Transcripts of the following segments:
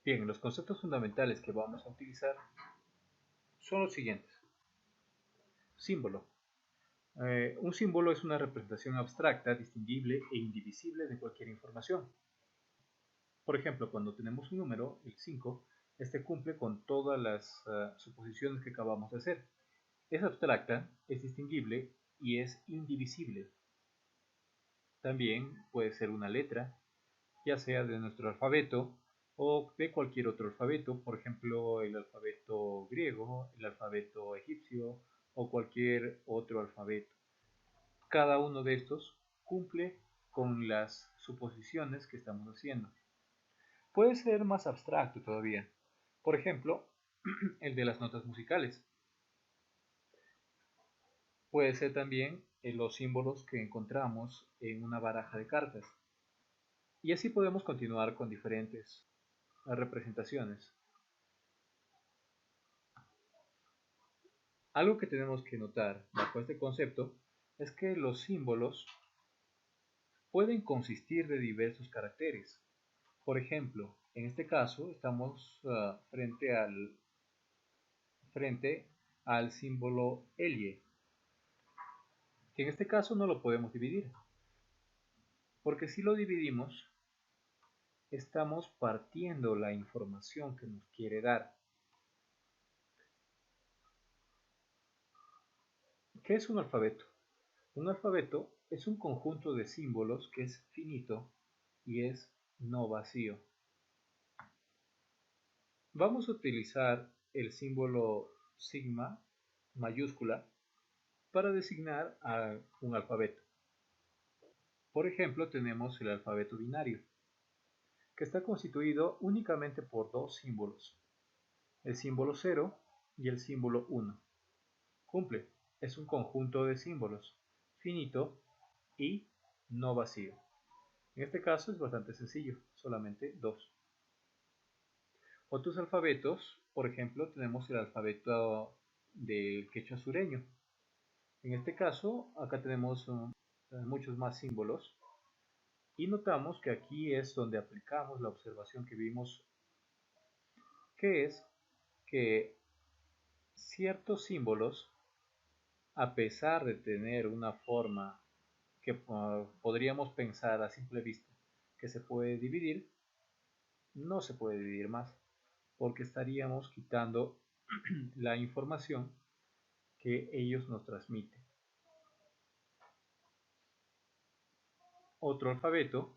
Bien, los conceptos fundamentales que vamos a utilizar son los siguientes. Símbolo. Un símbolo es una representación abstracta, distinguible e indivisible de cualquier información. Por ejemplo, cuando tenemos un número, el 5, este cumple con todas las suposiciones que acabamos de hacer. Es abstracta, es distinguible y es indivisible. También puede ser una letra, ya sea de nuestro alfabeto o de cualquier otro alfabeto, por ejemplo el alfabeto griego, el alfabeto egipcio o cualquier otro alfabeto. Cada uno de estos cumple con las suposiciones que estamos haciendo. Puede ser más abstracto todavía. Por ejemplo, el de las notas musicales. Puede ser también los símbolos que encontramos en una baraja de cartas. Y así podemos continuar con diferentes representaciones. Algo que tenemos que notar bajo este concepto es que los símbolos pueden consistir de diversos caracteres. Por ejemplo, en este caso estamos frente al símbolo Elie, que en este caso no lo podemos dividir, porque si lo dividimos estamos partiendo la información que nos quiere dar. ¿Qué es un alfabeto? Un alfabeto es un conjunto de símbolos que es finito y es no vacío. Vamos a utilizar el símbolo sigma mayúscula para designar a un alfabeto. Por ejemplo, tenemos el alfabeto binario, que está constituido únicamente por dos símbolos, el símbolo 0 y el símbolo 1. Cumple, es un conjunto de símbolos, finito y no vacío. En este caso es bastante sencillo, solamente dos. Otros alfabetos, por ejemplo, tenemos el alfabeto del quechua sureño. En este caso, acá tenemos muchos más símbolos y notamos que aquí es donde aplicamos la observación que vimos, que es que ciertos símbolos, a pesar de tener una forma que podríamos pensar a simple vista que se puede dividir, no se puede dividir más, porque estaríamos quitando la información que ellos nos transmiten. Otro alfabeto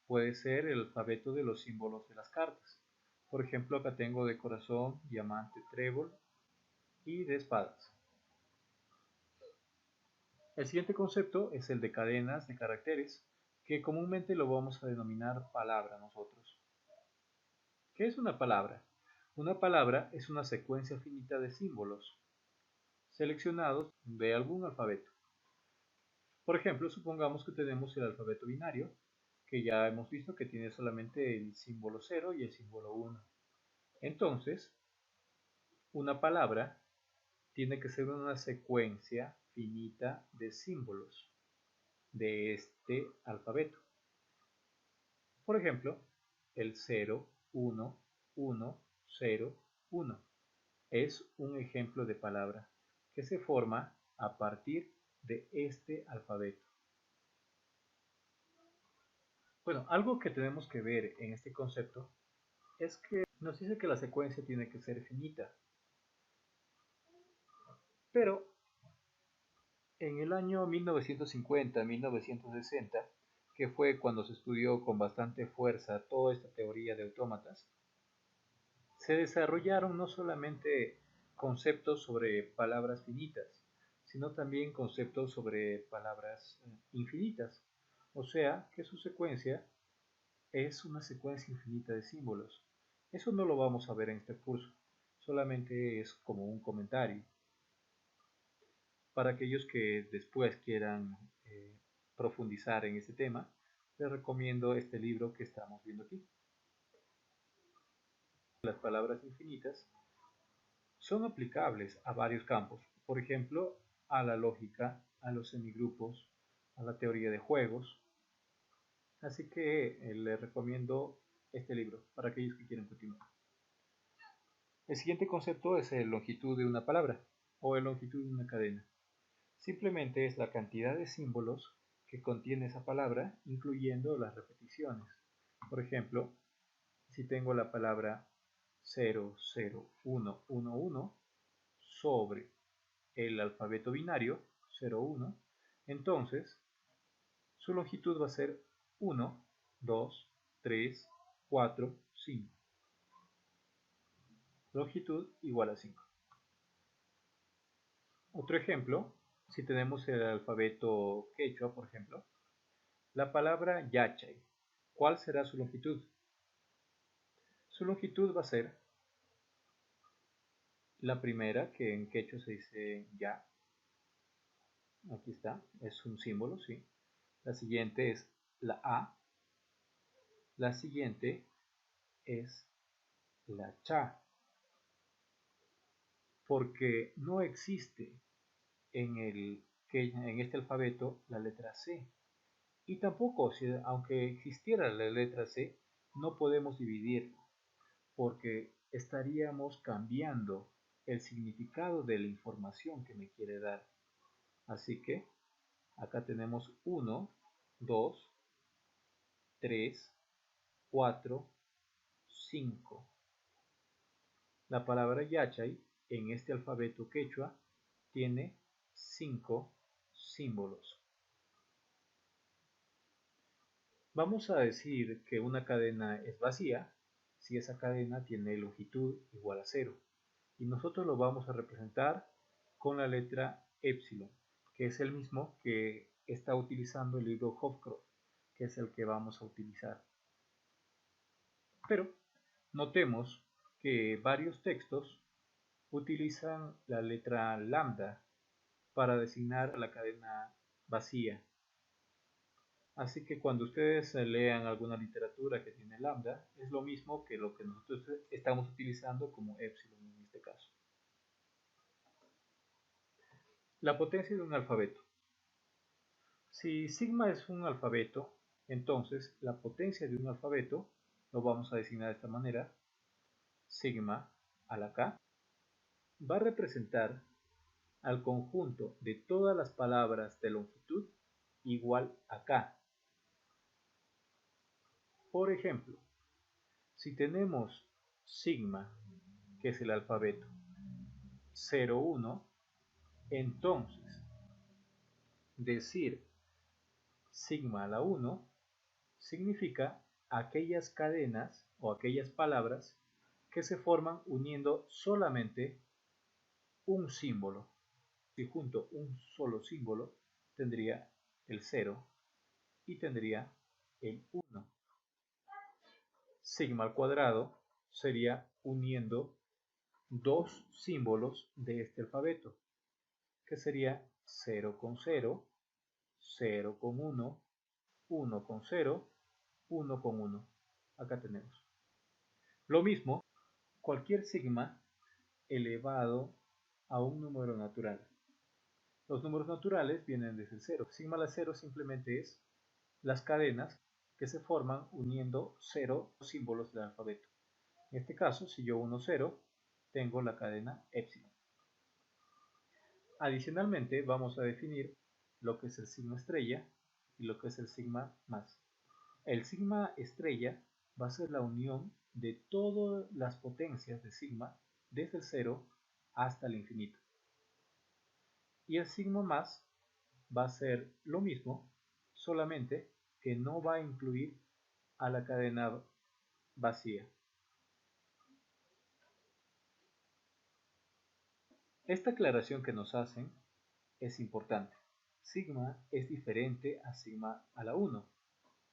puede ser el alfabeto de los símbolos de las cartas. Por ejemplo, acá tengo de corazón, diamante, trébol y de espadas. El siguiente concepto es el de cadenas de caracteres, que comúnmente lo vamos a denominar palabra nosotros. ¿Qué es una palabra? Una palabra es una secuencia finita de símbolos seleccionados de algún alfabeto. Por ejemplo, supongamos que tenemos el alfabeto binario, que ya hemos visto que tiene solamente el símbolo 0 y el símbolo 1. Entonces, una palabra tiene que ser una secuencia finita de símbolos de este alfabeto. Por ejemplo, el 0, 1, 1, 0, 1 es un ejemplo de palabra que se forma a partir de este alfabeto. Bueno, algo que tenemos que ver en este concepto es que nos dice que la secuencia tiene que ser finita, pero en el año 1950-1960, que fue cuando se estudió con bastante fuerza toda esta teoría de autómatas, se desarrollaron no solamente conceptos sobre palabras finitas, sino también conceptos sobre palabras infinitas, o sea que su secuencia es una secuencia infinita de símbolos. Eso no lo vamos a ver en este curso, solamente es como un comentario. Para aquellos que después quieran profundizar en este tema, les recomiendo este libro que estamos viendo aquí. Las palabras infinitas son aplicables a varios campos, por ejemplo, a la lógica, a los semigrupos, a la teoría de juegos. Así que les recomiendo este libro para aquellos que quieren continuar. El siguiente concepto es el longitud de una palabra o el longitud de una cadena. Simplemente es la cantidad de símbolos que contiene esa palabra, incluyendo las repeticiones. Por ejemplo, si tengo la palabra 00111 sobre el alfabeto binario 01, entonces su longitud va a ser 1, 2, 3, 4, 5. Longitud igual a 5. Otro ejemplo, si tenemos el alfabeto quechua, por ejemplo, la palabra yachay, ¿cuál será su longitud? Su longitud va a ser la primera, que en quechua se dice ya. Aquí está, es un símbolo, ¿sí? La siguiente es la A. La siguiente es la cha, porque no existe en este alfabeto la letra C. Y tampoco, aunque existiera la letra C, no podemos dividirla, porque estaríamos cambiando el significado de la información que me quiere dar. Así que acá tenemos 1, 2, 3, 4, 5. La palabra yachay en este alfabeto quechua tiene 5 símbolos. Vamos a decir que una cadena es vacía si esa cadena tiene longitud igual a 0. Y nosotros lo vamos a representar con la letra epsilon, que es el mismo que está utilizando el libro Hofcroft, que es el que vamos a utilizar. Pero notemos que varios textos utilizan la letra lambda para designar la cadena vacía. Así que cuando ustedes lean alguna literatura que tiene lambda, es lo mismo que lo que nosotros estamos utilizando como epsilon en este caso. La potencia de un alfabeto. Si sigma es un alfabeto, entonces la potencia de un alfabeto lo vamos a designar de esta manera. Sigma a la k va a representar al conjunto de todas las palabras de longitud igual a k. Por ejemplo, si tenemos sigma, que es el alfabeto 01, entonces decir sigma a la 1 significa aquellas cadenas o aquellas palabras que se forman uniendo solamente un símbolo. Si junto un solo símbolo tendría el 0 y tendría el 1. Sigma al cuadrado sería uniendo dos símbolos de este alfabeto, que sería 0 con 0, 0 con 1, 1 con 0, 1 con 1. Acá tenemos. Lo mismo, cualquier sigma elevado a un número natural. Los números naturales vienen desde el 0. Sigma a la 0 simplemente es las cadenas que se forman uniendo 0 símbolos del alfabeto. En este caso, si yo uno 0, tengo la cadena epsilon. Adicionalmente, vamos a definir lo que es el sigma estrella y lo que es el sigma más. El sigma estrella va a ser la unión de todas las potencias de sigma desde el 0 hasta el infinito. Y el sigma más va a ser lo mismo, solamente que no va a incluir a la cadena vacía. Esta aclaración que nos hacen es importante. Sigma es diferente a sigma a la 1.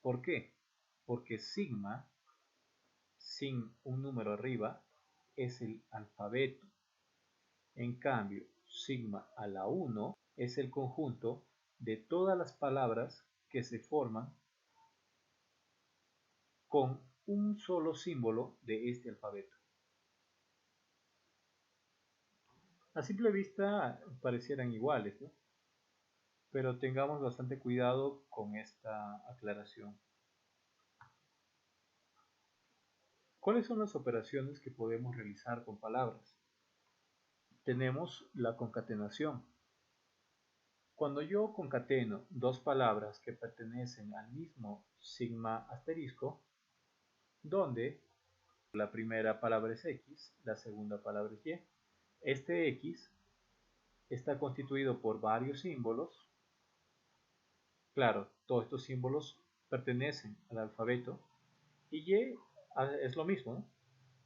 ¿Por qué? Porque sigma, sin un número arriba, es el alfabeto. En cambio, sigma a la 1 es el conjunto de todas las palabras que se forman con un solo símbolo de este alfabeto. A simple vista parecieran iguales, ¿no? Pero tengamos bastante cuidado con esta aclaración. ¿Cuáles son las operaciones que podemos realizar con palabras? Tenemos la concatenación. Cuando yo concateno dos palabras que pertenecen al mismo sigma asterisco, donde la primera palabra es X, la segunda palabra es Y, este X está constituido por varios símbolos. Claro, todos estos símbolos pertenecen al alfabeto y Y es lo mismo, ¿no?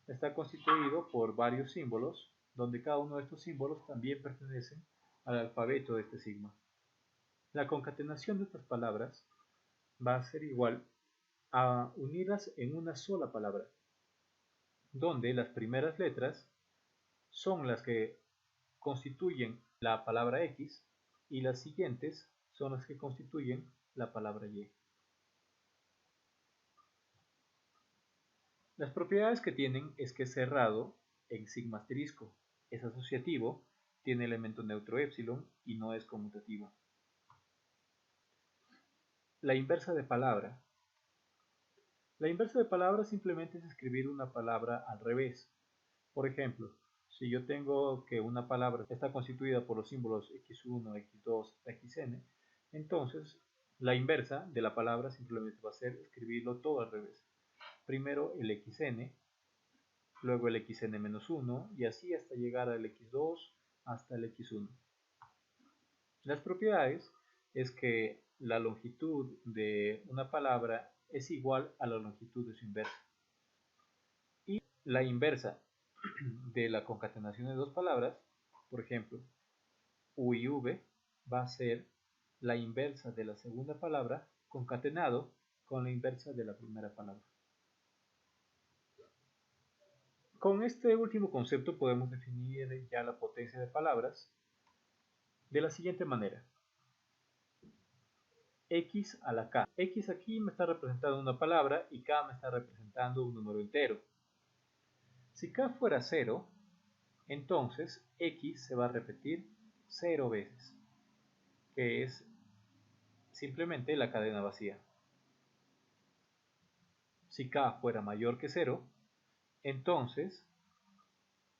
Está constituido por varios símbolos, donde cada uno de estos símbolos también pertenecen al alfabeto de este sigma. La concatenación de estas palabras va a ser igual a unirlas en una sola palabra, donde las primeras letras son las que constituyen la palabra X y las siguientes son las que constituyen la palabra Y. Las propiedades que tienen es que es cerrado en sigma asterisco, es asociativo, tiene elemento neutro épsilon y no es conmutativo. La inversa de palabra. La inversa de palabra simplemente es escribir una palabra al revés. Por ejemplo, si yo tengo que una palabra está constituida por los símbolos x1, x2, xn, entonces la inversa de la palabra simplemente va a ser escribirlo todo al revés. Primero el xn, luego el xn-1 y así hasta llegar al x2 hasta el x1. Las propiedades es que la longitud de una palabra es igual a la longitud de su inversa. Y la inversa de la concatenación de dos palabras, por ejemplo, U y V, va a ser la inversa de la segunda palabra concatenado con la inversa de la primera palabra. Con este último concepto podemos definir ya la potencia de palabras de la siguiente manera. X a la K. X aquí me está representando una palabra y K me está representando un número entero. Si K fuera 0, entonces X se va a repetir 0 veces, que es simplemente la cadena vacía. Si K fuera mayor que 0, entonces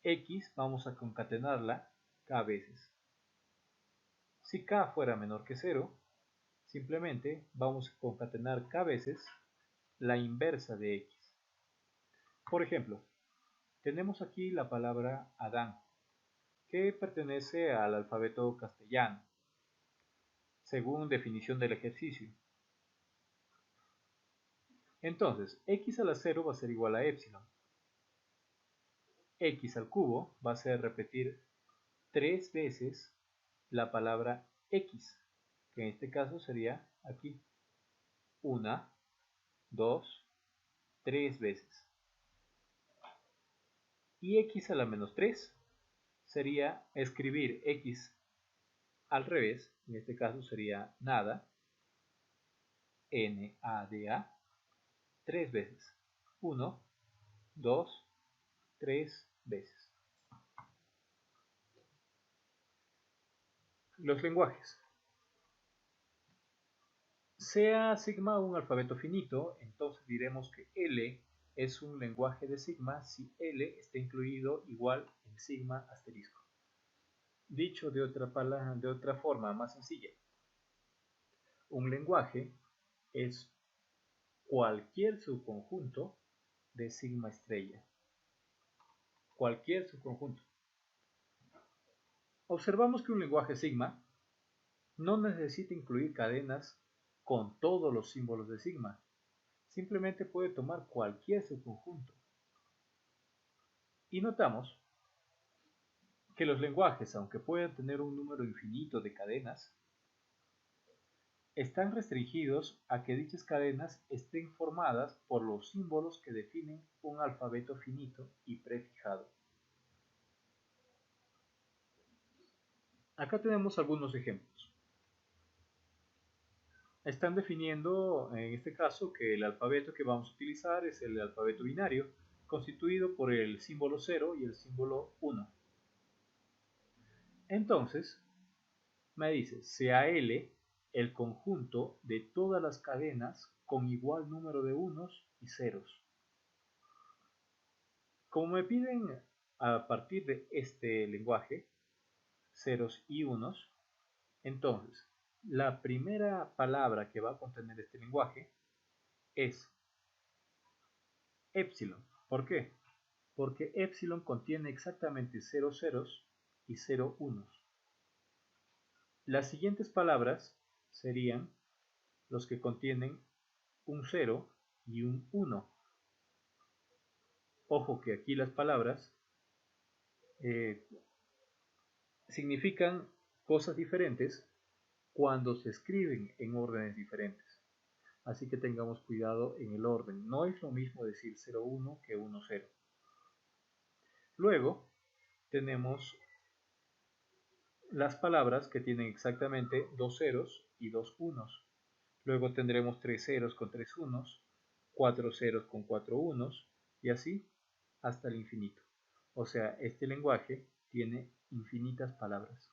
X vamos a concatenarla K veces. Si K fuera menor que 0, simplemente vamos a concatenar K veces la inversa de X. Por ejemplo, tenemos aquí la palabra Adán, que pertenece al alfabeto castellano, según definición del ejercicio. Entonces, x a la 0 va a ser igual a epsilon. X al cubo va a ser repetir 3 veces la palabra X, que en este caso sería aquí. 1, 2, 3 veces. Y x a la menos 3 sería escribir x al revés, en este caso sería nada, NADA, 3 veces. 1, 2, 3 veces. Los lenguajes. Sea sigma un alfabeto finito, entonces diremos que L es un lenguaje de sigma si L está incluido igual en sigma asterisco. Dicho de otra forma más sencilla, un lenguaje es cualquier subconjunto de sigma estrella. Cualquier subconjunto. Observamos que un lenguaje sigma no necesita incluir cadenas con todos los símbolos de sigma. Simplemente puede tomar cualquier subconjunto. Y notamos que los lenguajes, aunque puedan tener un número infinito de cadenas, están restringidos a que dichas cadenas estén formadas por los símbolos que definen un alfabeto finito y prefijado. Acá tenemos algunos ejemplos. Están definiendo, en este caso, que el alfabeto que vamos a utilizar es el alfabeto binario, constituido por el símbolo 0 y el símbolo 1. Entonces, me dice, sea L el conjunto de todas las cadenas con igual número de unos y ceros. Como me piden a partir de este lenguaje, ceros y unos, entonces la primera palabra que va a contener este lenguaje es epsilon. ¿Por qué? Porque epsilon contiene exactamente 0 ceros y 0 unos. Las siguientes palabras serían los que contienen un 0 y un 1. Ojo que aquí las palabras significan cosas diferentes cuando se escriben en órdenes diferentes. Así que tengamos cuidado en el orden. No es lo mismo decir 0,1 que 1,0. Luego tenemos las palabras que tienen exactamente 2 ceros y 2 unos. Luego tendremos 3 ceros con 3 unos, 4 ceros con 4 unos y así hasta el infinito. O sea, este lenguaje tiene infinitas palabras.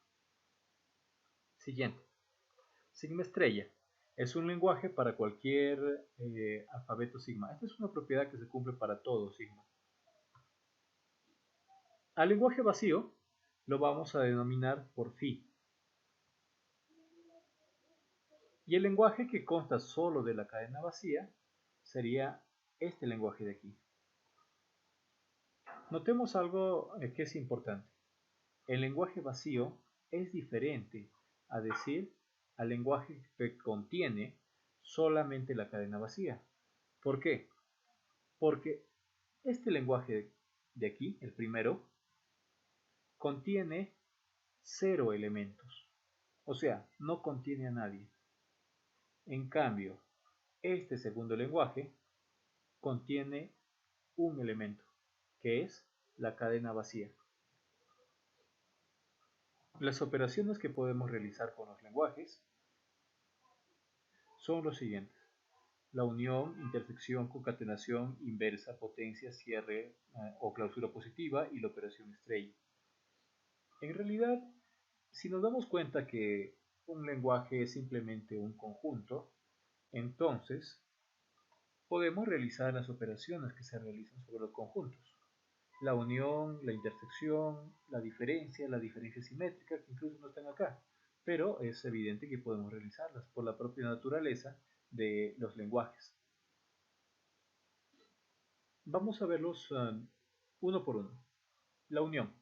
Siguiente. Sigma estrella. Es un lenguaje para cualquier alfabeto sigma. Esta es una propiedad que se cumple para todo sigma. Al lenguaje vacío lo vamos a denominar por phi. Y el lenguaje que consta solo de la cadena vacía sería este lenguaje de aquí. Notemos algo que es importante. El lenguaje vacío es diferente a decir al lenguaje que contiene solamente la cadena vacía. ¿Por qué? Porque este lenguaje de aquí, el primero, contiene 0 elementos. O sea, no contiene a nadie. En cambio, este segundo lenguaje contiene un elemento, que es la cadena vacía. Las operaciones que podemos realizar con los lenguajes son los siguientes: la unión, intersección, concatenación, inversa, potencia, cierre o clausura positiva y la operación estrella. En realidad, si nos damos cuenta que un lenguaje es simplemente un conjunto, entonces podemos realizar las operaciones que se realizan sobre los conjuntos. La unión, la intersección, la diferencia simétrica, que incluso no están acá, pero es evidente que podemos realizarlas por la propia naturaleza de los lenguajes. Vamos a verlos uno por uno. La unión.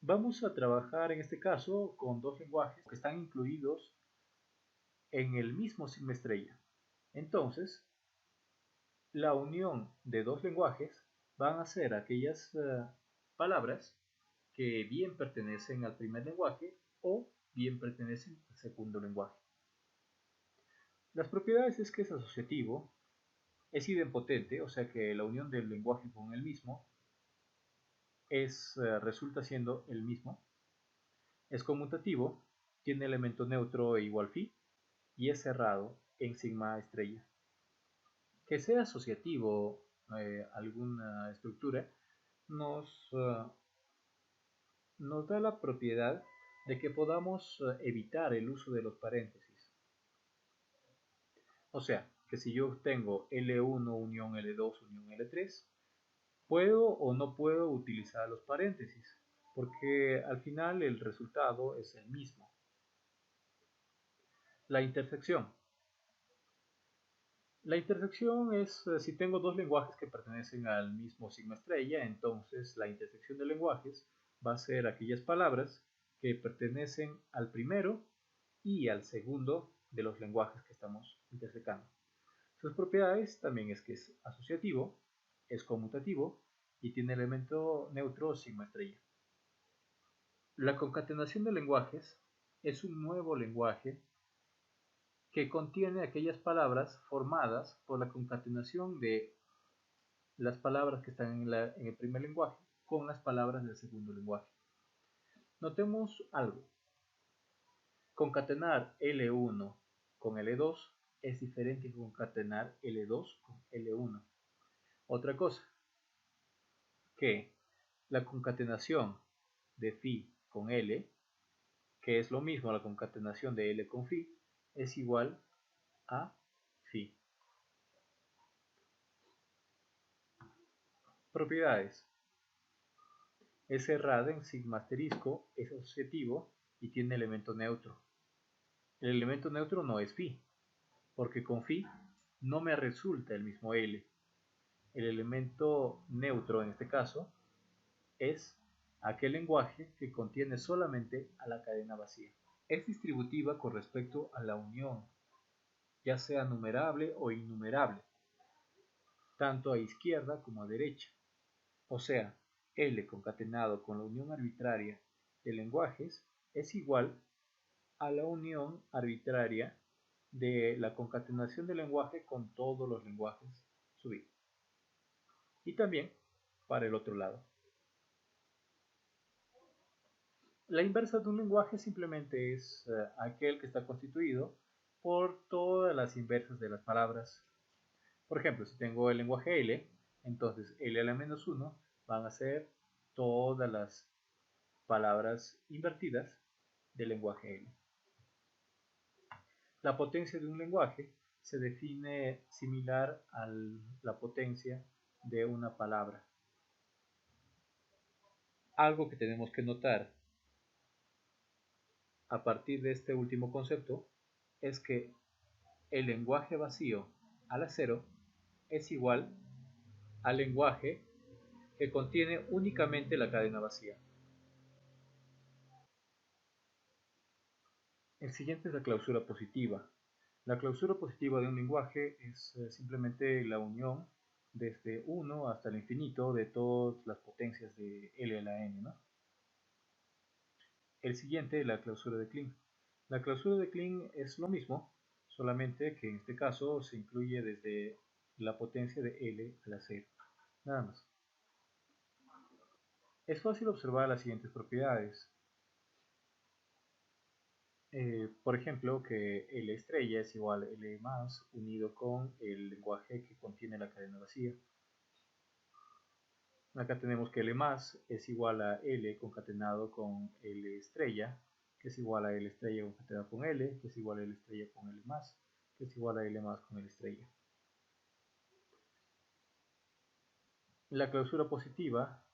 Vamos a trabajar en este caso con dos lenguajes que están incluidos en el mismo sigma estrella. Entonces, la unión de dos lenguajes van a ser aquellas palabras que bien pertenecen al primer lenguaje o bien pertenecen al segundo lenguaje. Las propiedades es que es asociativo, es idempotente, o sea que la unión del lenguaje con el mismo resulta siendo el mismo. Es conmutativo, tiene elemento neutro e igual phi y es cerrado en sigma estrella. Que sea asociativo alguna estructura nos da la propiedad de que podamos evitar el uso de los paréntesis. O sea, que si yo tengo L1 unión L2 unión L3, puedo o no puedo utilizar los paréntesis, porque al final el resultado es el mismo. La intersección. La intersección es si tengo dos lenguajes que pertenecen al mismo sigma estrella, entonces la intersección de lenguajes va a ser aquellas palabras que pertenecen al primero y al segundo de los lenguajes que estamos intersecando. Sus propiedades también es que es asociativo, es conmutativo y tiene elemento neutro sigma estrella. La concatenación de lenguajes es un nuevo lenguaje que contiene aquellas palabras formadas por la concatenación de las palabras que están en el primer lenguaje con las palabras del segundo lenguaje. Notemos algo. Concatenar L1 con L2 es diferente que concatenar L2 con L1. Otra cosa, que la concatenación de phi con L, que es lo mismo a la concatenación de L con phi, es igual a phi. Propiedades. Es cerrada en sigma asterisco, es asociativo y tiene elemento neutro. El elemento neutro no es phi, porque con phi no me resulta el mismo L. El elemento neutro en este caso es aquel lenguaje que contiene solamente a la cadena vacía. Es distributiva con respecto a la unión, ya sea numerable o innumerable, tanto a izquierda como a derecha. O sea, L concatenado con la unión arbitraria de lenguajes es igual a la unión arbitraria de la concatenación del lenguaje con todos los lenguajes subidos. Y también para el otro lado. La inversa de un lenguaje simplemente es aquel que está constituido por todas las inversas de las palabras. Por ejemplo, si tengo el lenguaje L, entonces L a la menos 1 van a ser todas las palabras invertidas del lenguaje L. La potencia de un lenguaje se define similar a la potencia de una palabra. Algo que tenemos que notar a partir de este último concepto es que el lenguaje vacío a la 0 es igual al lenguaje que contiene únicamente la cadena vacía. El siguiente es la clausura positiva. La clausura positiva de un lenguaje es simplemente la unión desde 1 hasta el infinito de todas las potencias de L a la n, ¿no? El siguiente es la clausura de Kleene. La clausura de Kleene es lo mismo, solamente que en este caso se incluye desde la potencia de L a la 0. Nada más. Es fácil observar las siguientes propiedades. Por ejemplo, que L estrella es igual a L más unido con el lenguaje que contiene la cadena vacía. Acá tenemos que L más es igual a L concatenado con L estrella, que es igual a L estrella concatenado con L, que es igual a L estrella con L más, que es igual a L más con L estrella. La clausura positiva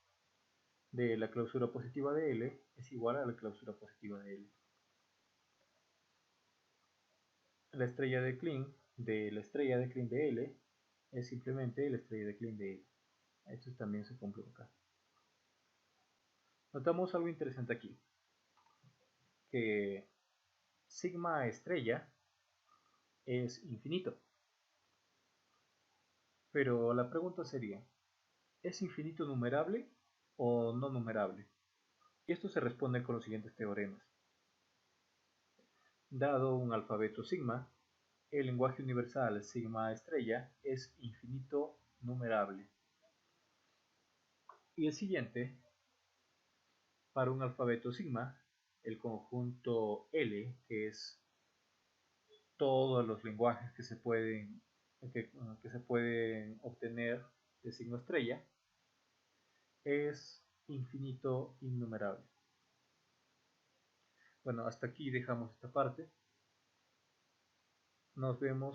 de la clausura positiva de L es igual a la clausura positiva de L. La estrella de Kleene de la estrella de Kleene de L es simplemente la estrella de Kleene de L. Esto también se comprueba acá. Notamos algo interesante aquí, que sigma estrella es infinito. Pero la pregunta sería, ¿es infinito numerable o no numerable? Y esto se responde con los siguientes teoremas. Dado un alfabeto sigma, el lenguaje universal sigma estrella es infinito numerable. Y el siguiente, para un alfabeto sigma, el conjunto L, que es todos los lenguajes que se pueden obtener de signo estrella, es infinito innumerable. Bueno, hasta aquí dejamos esta parte. Nos vemos.